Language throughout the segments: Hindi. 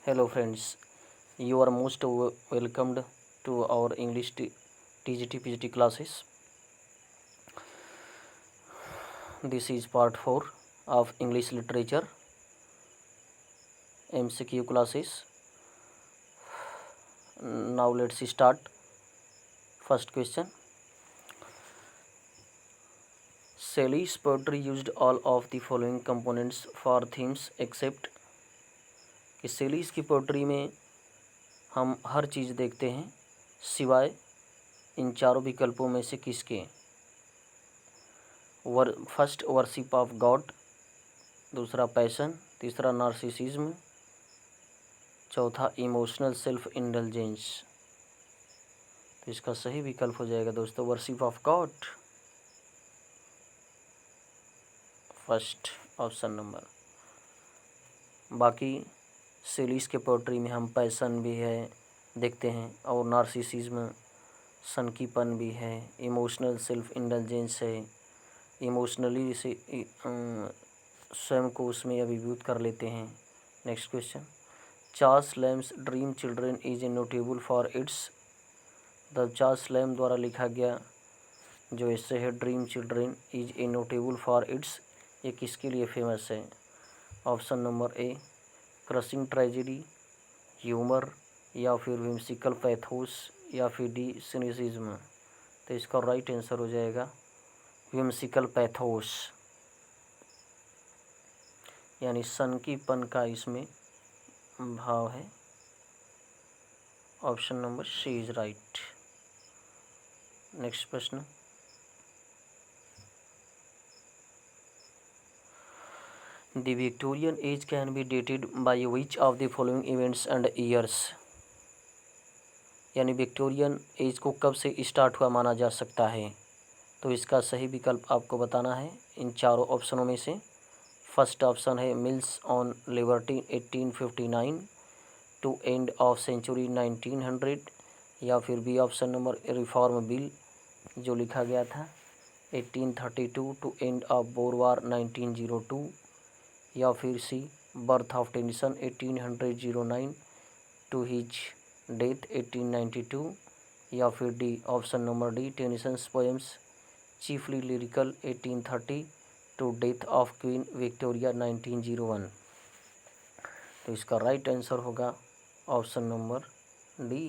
Hello friends, you are most welcomed to our English TGT PGT classes. This is part 4 of English literature MCQ classes. Now let's start. First question. Shelley's poetry used all of the following components for themes except कि शेलीज की पोट्री में हम हर चीज़ देखते हैं सिवाय इन चारों विकल्पों में से किसके। फर्स्ट वर्शिप ऑफ गॉड, दूसरा पैशन, तीसरा नार्सिसिज्म, चौथा इमोशनल सेल्फ इंडल्जेंस। तो इसका सही विकल्प हो जाएगा दोस्तों worship of God, first option number. बाकी शेलीज के पोट्री में हम पैशन भी है देखते हैं और नार्सिसिज्म सनकीपन भी है, इमोशनल सेल्फ इंडल्जेंस है, इमोशनली से स्वयं को उसमें अभिभूत कर लेते हैं। Next question. Charles Lamb's Dream Children is a notable for its. The Charles Lamb द्वारा लिखा गया जो एस्से है Dream Children is a notable for its, ये किसके लिए फेमस है। Option number A crushing tragedy, humour, या फिर विम्सिकल पैथोस, या फिर डी सिनिसिज्म। तो इसका राइट आंसर हो जाएगा विम्सिकल पैथोस, यानी सनकीपन का इसमें भाव है। Option number C is right. Next प्रश्न। The Victorian age can be dated by which of the following events and years। यानी विक्टोरियन एज को कब से स्टार्ट हुआ माना जा सकता है। तो इसका सही विकल्प आपको बताना है इन चारों ऑप्शनों में से। फर्स्ट ऑप्शन है Mill's on Liberty 1859 to end of century 1900, या फिर B option number reform bill जो लिखा गया था 1832 to end of Boer War 1902, या फिर C birth of Tennyson 1809 to his death 1892, या फिर D option number D Tennyson's poems chiefly lyrical 1830 to death of Queen Victoria 1901। तो इसका राइट आंसर होगा ऑप्शन नंबर डी।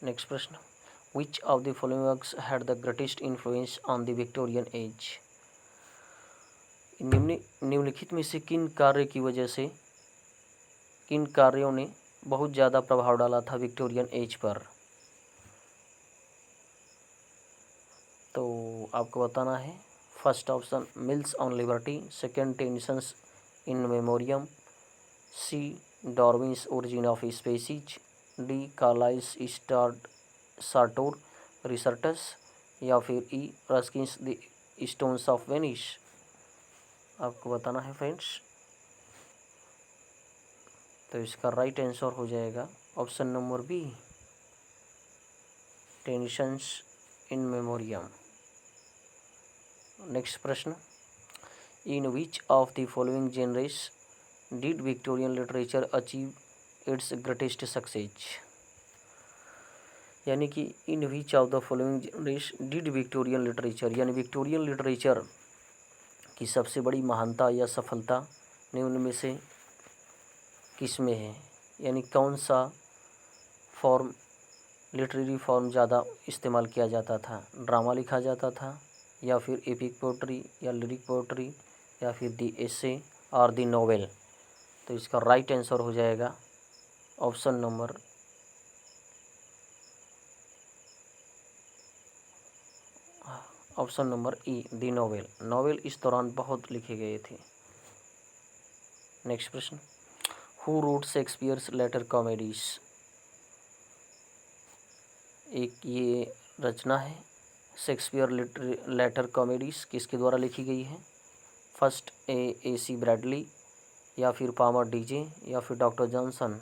नेक्स्ट प्रश्न। Which of the following works had the greatest influence on the Victorian age. निम्नलिखित में से किन कार्य की वजह से, किन कार्यों ने बहुत ज़्यादा प्रभाव डाला था विक्टोरियन एज पर। तो आपको बताना है first option Mill's on Liberty, second Tennyson's in Memoriam, C Darwin's origin of species, D Carlyle's Sartor Resartus, या फिर E Ruskin's the stones of Venice. आपको बताना है फ्रेंड्स। तो इसका राइट आंसर हो जाएगा option number B Tennyson's in Memoriam. Next प्रश्न। In which of the following genres did Victorian literature achieve its greatest success. यानी कि in which of the following genres did Victorian literature, यानी विक्टोरियन लिटरेचर की सबसे बड़ी महानता या सफलता निम्न में से किस में है। यानी कौन सा फॉर्म लिटरेरी फॉर्म ज़्यादा इस्तेमाल किया जाता था, ड्रामा लिखा जाता था, या फिर एपिक पोट्री या लिरिक पोट्री, या फिर दी एसे और दी नोवेल। तो इसका राइट आंसर हो जाएगा option number E the novel. Novel इस दौरान बहुत लिखे गए थे। नेक्स्ट प्रश्न। Who wrote Shakespeare's later comedies. एक ये रचना है शेक्सपियर लेटर कॉमेडीज किसके द्वारा लिखी गई है। First AC. ब्रैडली, या फिर पामर डीजे, या फिर डॉक्टर जॉनसन।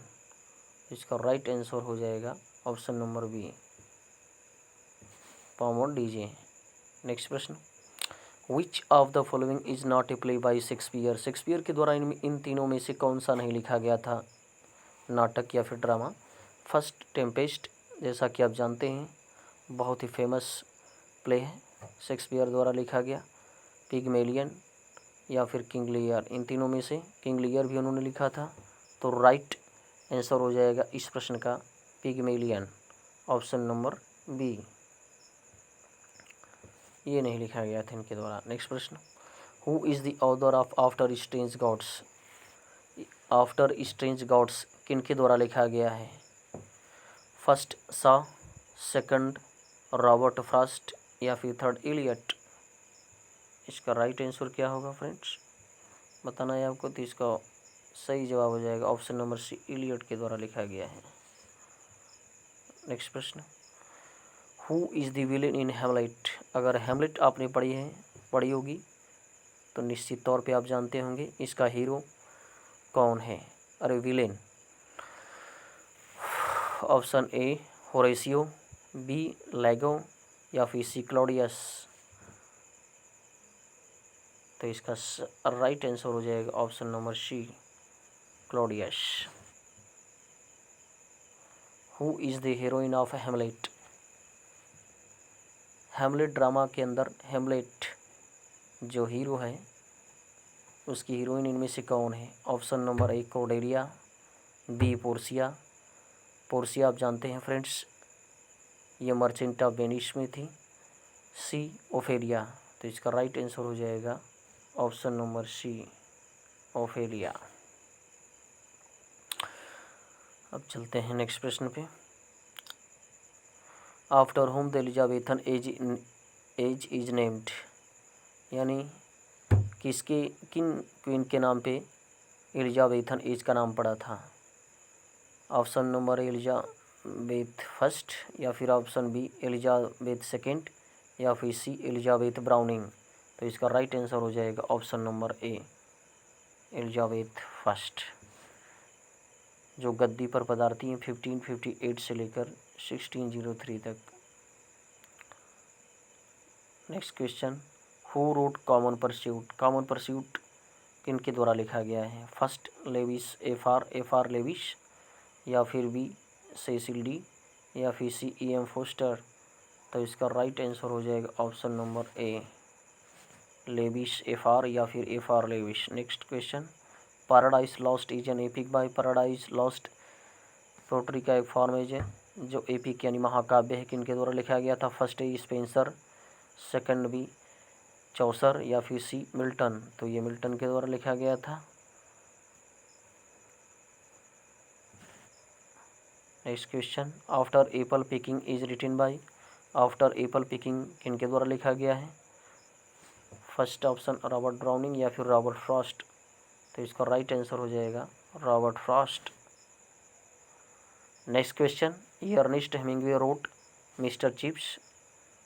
इसका राइट आंसर हो जाएगा option number B Palmer DJ. Next प्रश्न, which of the following is not a play by Shakespeare. Shakespeare के द्वारा इन तीनों में से कौन सा नहीं लिखा गया था, नाटक या फिर ड्रामा। फर्स्ट टेम्पेस्ट, जैसा कि आप जानते हैं बहुत ही फेमस प्ले है, शेक्सपियर द्वारा लिखा गया। पिगमेलियन या फिर किंग लियर, इन तीनों में से किंग लियर भी उन्होंने लिखा था। तो राइट आंसर हो जाएगा इस प्रश्न का पिगमेलियन, ऑप्शन नंबर बी। ये नहीं लिखा गया था इनके द्वारा। नेक्स्ट प्रश्न, who is the author of After Strange Gods. After Strange Gods किनके द्वारा लिखा गया है। First Shaw, second Robert Frost या फिर थर्ड इलियट। इसका राइट आंसर क्या होगा फ्रेंड्स, बताना है आपको। तो इसका सही जवाब हो जाएगा ऑप्शन नंबर सी, इलियट के द्वारा लिखा गया है। नेक्स्ट प्रश्न, हु इज़ द विलेन इन हेमलेट। अगर हेमलेट आपने पढ़ी होगी तो निश्चित तौर पे आप जानते होंगे इसका हीरो कौन है। अरे villain, option A Horatio, B Iago या फिर सी क्लॉडियस। तो इसका राइट आंसर हो जाएगा option number C, Claudius. Who is the heroine of Hamlet. Hamlet drama के अंदर हेमलेट जो हीरो है उसकी हीरोइन इनमें से कौन है। Option number A Cordelia, B Portia. Portia आप जानते हैं फ्रेंड्स, ये मर्चेंट ऑफ वेनिस में थी। सी ओफेलिया। तो इसका राइट आंसर हो जाएगा ऑप्शन नंबर सी, ओफेलिया। अब चलते हैं नेक्स्ट प्रश्न पे। After home the Elizabethan age is named, यानी किन क्वीन के नाम पे एलिजाबेथन एज का नाम पड़ा था। ऑप्शन नंबर एलिजाबेथ फर्स्ट या फिर ऑप्शन बी एलिजाबेथ सेकेंड या फिर सी एलिजाबेथ ब्राउनिंग। तो इसका राइट आंसर हो जाएगा ऑप्शन नंबर ए, एलिजाबेथ फर्स्ट, जो गद्दी पर पधारती हैं 1558 से लेकर 1603 तक। Next question, who wrote Common Pursuit. Common Pursuit किनके द्वारा लिखा गया है। First Lewis F R Lewis या फिर बी सेसिल डी या फिर सी ई एम फोस्टर। तो इसका राइट आंसर हो जाएगा option number A, Lewis F R या फिर F R Lewis. Next question, Paradise Lost is an epic by. Paradise Lost poetry का एक फॉर्मेज है जो एपिक यानी महाकाव्य है, किनके द्वारा लिखा गया था। First A Spencer, second B चौसर या फिर सी मिल्टन। तो ये मिल्टन के द्वारा लिखा गया था। Next question, After Apple Picking is written by. After Apple Picking किनके द्वारा लिखा गया है। फर्स्ट ऑप्शन रॉबर्ट ब्राउनिंग या फिर रॉबर्ट फ्रॉस्ट। तो इसका राइट आंसर हो जाएगा Robert Frost. Next question, Ernest Hemingway wrote Mr Chips,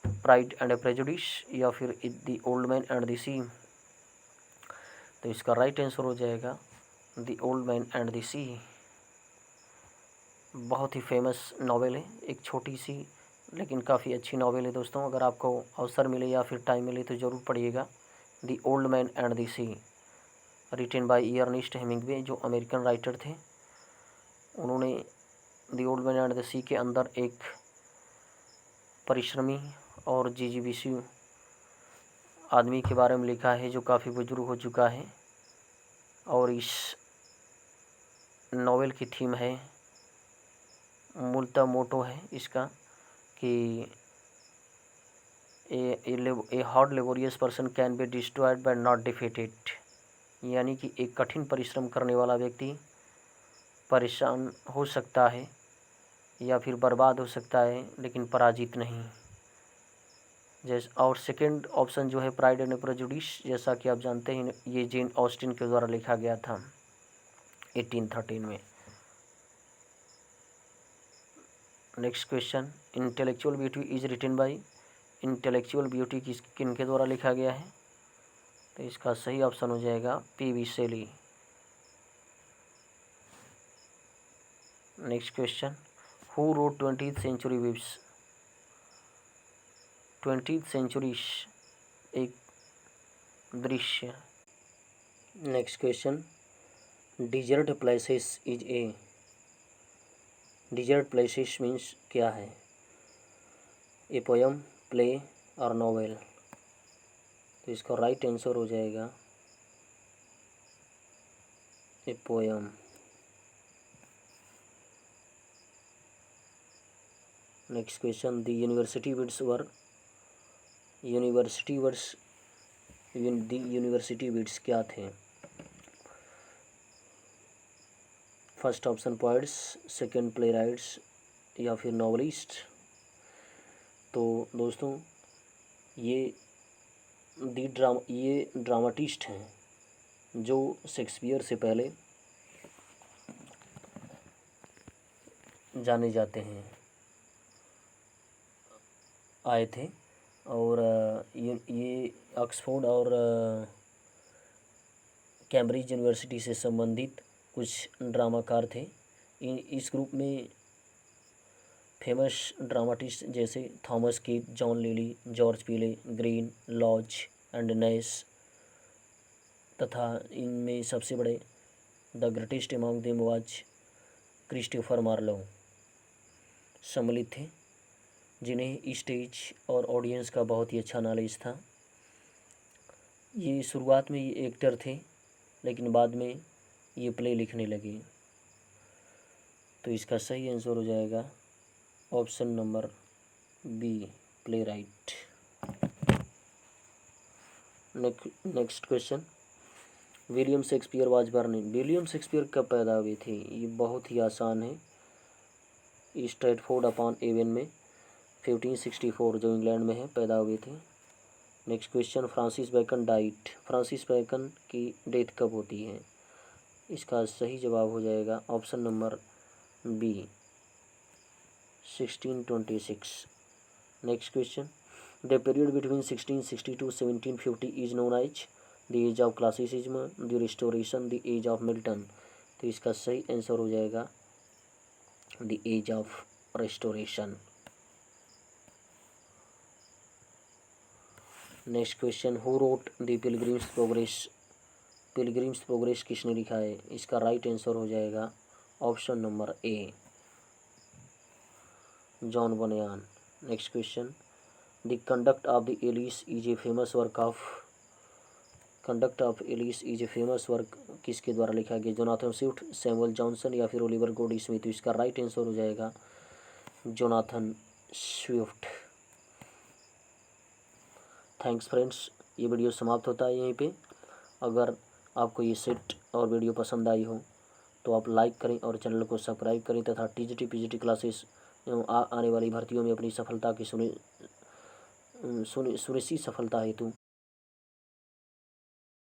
pride and prejudice या फिर the old man and the sea. तो इसका राइट आंसर हो जाएगा the old man and the sea. बहुत ही फेमस नॉवेल है, एक छोटी सी लेकिन काफ़ी अच्छी नॉवेल है दोस्तों। अगर आपको अवसर मिले या फिर टाइम मिले तो ज़रूर पढ़िएगा। The old man and the sea, written by Ernest Hemingway, जो अमेरिकन राइटर थे। उन्होंने the old man and the sea के अंदर एक परिश्रमी और जीजीविषु आदमी के बारे में लिखा है जो काफ़ी बुजुर्ग हो चुका है। और इस नॉवेल की थीम है, मूलतः मोटो है इसका कि a hard laborious person can be destroyed but not defeated, यानी कि एक कठिन परिश्रम करने वाला व्यक्ति परेशान हो सकता है या फिर बर्बाद हो सकता है लेकिन पराजित नहीं। जैसे और सेकंड ऑप्शन जो है प्राइड एंड प्रेजुडिस, जैसा कि आप जानते हैं ये जेन ऑस्टिन के द्वारा लिखा गया था 1813 में। Next question, Intellectual Beauty is written by. Intellectual Beauty किनके द्वारा लिखा गया है। तो इसका सही ऑप्शन हो जाएगा P B. Shelley. Next question, who wrote 20th century views. 20th century एक दृश्य। Next question, Desert Places is a, Desert Places means क्या है? ए पोयम, प्ले और नॉवेल। तो इसका राइट आंसर हो जाएगा a poem. Next question, the university wits were, university wits क्या थे? First option poets, second playwrights या फिर नॉवलिस्ट। तो दोस्तों ये ड्रामाटिस्ट हैं जो शेक्सपियर से पहले जाने जाते हैं, आए थे। और ये ऑक्सफोर्ड और कैम्ब्रिज यूनिवर्सिटी से संबंधित कुछ ड्रामाकार थे। इस ग्रुप में फेमस ड्रामाटिस्ट जैसे Thomas Kyd, John Lyly, George Peele, Greene, Lodge and Nashe तथा इनमें सबसे बड़े the greatest among them was Christopher Marlowe सम्मिलित थे, जिन्हें स्टेज और ऑडियंस का बहुत ही अच्छा नॉलेज था। ये शुरुआत में ये एक्टर थे, लेकिन बाद में ये प्ले लिखने लगे। तो इसका सही आंसर हो जाएगा option number B, playwright. Next question, William Shakespeare was born in, William Shakespeare कब पैदा हुए थे? ये बहुत ही आसान है, स्ट्रैटफोर्ड अपॉन एवन में 1564 जो इंग्लैंड में है पैदा हुए थे। Next question, Francis Bacon died, Francis Bacon की डेथ कब होती है? इसका सही जवाब हो जाएगा option number B, 1626। Next question, the period between 1660 to 1750 is known as the age of classicism, the restoration, the age of Milton. तो इसका सही आंसर हो जाएगा the age of restoration. Next question, who wrote the pilgrim's progress, pilgrim's progress किसने लिखा है? इसका राइट आंसर हो जाएगा option number A, John Bunyan. Next question, the conduct of the Allies is a famous work of, conduct of Allies is a famous work किसके द्वारा लिखा गया? जोनाथन स्विफ्ट, सैमुअल जॉनसन या फिर ओलिवर गोल्ड स्मिथ। इसका राइट आंसर हो जाएगा जोनाथन स्विफ्ट। थैंक्स फ्रेंड्स, ये वीडियो समाप्त होता है यहीं पे। अगर आपको ये सेट और वीडियो पसंद आई हो तो आप लाइक करें और चैनल को सब्सक्राइब करें तथा टीजीटी पीजीटी क्लासेस एवं आने वाली भर्तियों में अपनी सफलता की सुनिश्चित सफलता हेतु